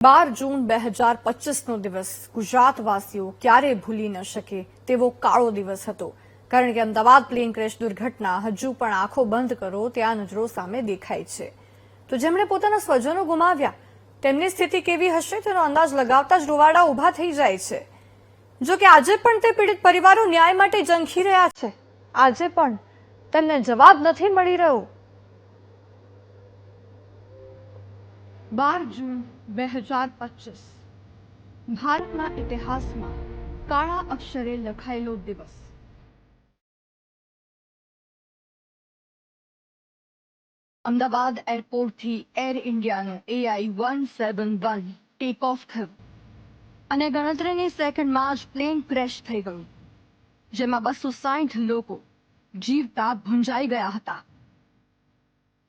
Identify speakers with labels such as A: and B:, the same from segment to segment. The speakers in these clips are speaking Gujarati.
A: 12 જૂન 2025નો દિવસ ગુજરાતવાસીઓ ક્યારે ભૂલી ન શકે તેવો કાળો દિવસ હતો, કારણ કે અમદાવાદ પ્લેન ક્રેશ દુર્ઘટના હજુ પણ આંખો બંધ કરો ત્યાં નજરો સામે દેખાય છે. તો જેમણે પોતાના સ્વજનો ગુમાવ્યા તેમની સ્થિતિ કેવી હશે તેનો અંદાજ લગાવતા જ રૂવાડા ઊભા થઈ જાય છે. જો કે આજે પણ તે પીડિત પરિવારો ન્યાય માટે ઝંખી રહ્યા છે. આજે પણ તેમને જવાબ નથી મળી રહ્યો. 12 જૂન 2025 ભારતના ઇતિહાસમાં કાળા અક્ષરે લખાયેલો દિવસ. અમદાવાદ એરપોર્ટથી એર ઇન્ડિયાનું AI-171 ટેક ઓફ થયું અને ગણતરીની સેકન્ડમાં જ પ્લેન ક્રેશ થઈ ગયું, જેમાં 260 લોકો જીવતા ભૂંજાઈ ગયા હતા.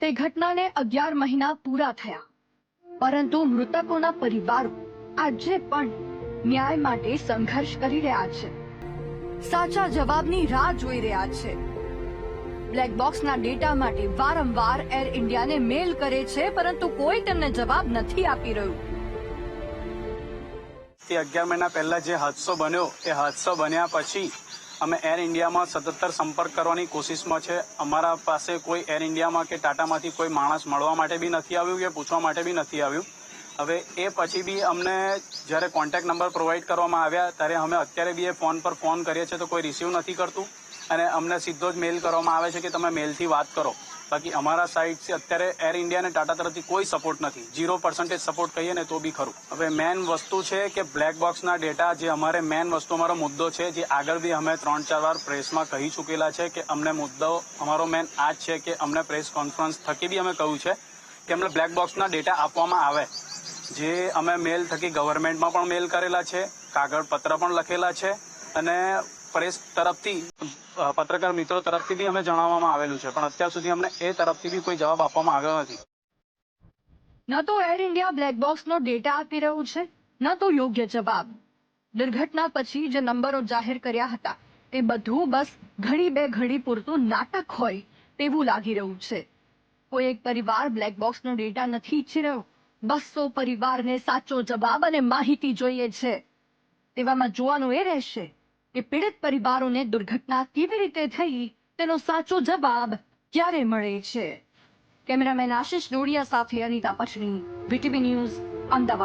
A: તે ઘટનાને 11 મહિના પૂરા થયા, પરંતુ મૃતકોના પરિવારો આજે પણ ન્યાય માટે સંઘર્ષ કરી રહ્યા છે, સાચા જવાબની રાહ જોઈ રહ્યા છે. બ્લેક બોક્સના ડેટા માટે વારંવાર એર ઇન્ડિયાને મેલ કરે છે, પરંતુ કોઈ તેમને જવાબ નથી આપી રહ્યું.
B: તે 11 મહિના પહેલા જે હાદસો બન્યો એ હાદસો બન્યા પછી અમે એર ઇન્ડિયામાં સતત સંપર્ક કરવાની કોશિશમાં છે. અમારા પાસે કોઈ એર ઇન્ડિયામાં કે ટાટામાંથી કોઈ માણસ મળવા માટે બી નથી આવ્યું કે પૂછવા માટે બી નથી આવ્યું. હવે એ પછી બી અમને જ્યારે કોન્ટેક્ટ નંબર પ્રોવાઈડ કરવામાં આવ્યા ત્યારે અમે અત્યારે બી એ ફોન પર ફોન કરીએ છીએ તો કોઈ રિસીવ નથી કરતું અને અમને સીધો જ મેલ કરવામાં આવે છે કે તમે મેલથી વાત કરો. બાકી અમારા સાઈડથી અત્યારે એર ઇન્ડિયા અને ટાટા તરફથી કોઈ સપોર્ટ નથી. 0% સપોર્ટ કહીએ ને તો બી ખરું. હવે મેન વસ્તુ છે કે બ્લેક બોક્સના ડેટા જે અમારે મેન વસ્તુ અમારો મુદ્દો છે, જે આગળ બી અમે 3-4 વાર પ્રેસમાં કહી ચૂકેલા છે કે અમને મુદ્દો અમારો મેન આ જ છે કે અમને પ્રેસ કોન્ફરન્સ થકી બી અમે કહ્યું છે કે અમને બ્લેક બોક્સના ડેટા આપવામાં આવે. જે અમે મેલ થકી ગવર્મેન્ટમાં પણ મેલ કરેલા છે, કાગળ પત્ર પણ લખેલા છે અને પ્રેસ તરફથી પત્રકાર મિત્રો તરફથી બી અમે જણાવવામાં આવેલું છે, પણ અત્યાર સુધી અમને એ તરફથી બી કોઈ જવાબ આપવામાં આવ્યો નથી.
A: ન તો એર ઇન્ડિયા બ્લેક બોક્સનો ડેટા આપી રહ્યું છે, ન તો યોગ્ય જવાબ. દુર્ઘટના પછી જે નંબરો જાહેર કર્યા હતા તે બધું બસ ઘડી બે ઘડી પૂરતું નાટક હોય તેવું લાગી રહ્યું છે. કોઈ એક પરિવાર બ્લેક બોક્સનો ડેટા નથી ઈચ્છી રહ્યો, 200 પરિવારને સાચો જવાબ અને માહિતી જોઈએ છે. તેવામાં જોવાનું એ રહેશે કે પીડિત પરિવારોને દુર્ઘટના કેવી રીતે થઈ તેનો સાચો જવાબ ક્યારે મળે છે. કેમેરામેન આશિષ ડોડિયા સાથે અનિતા પચની, VTV ન્યૂઝ, અમદાવાદ.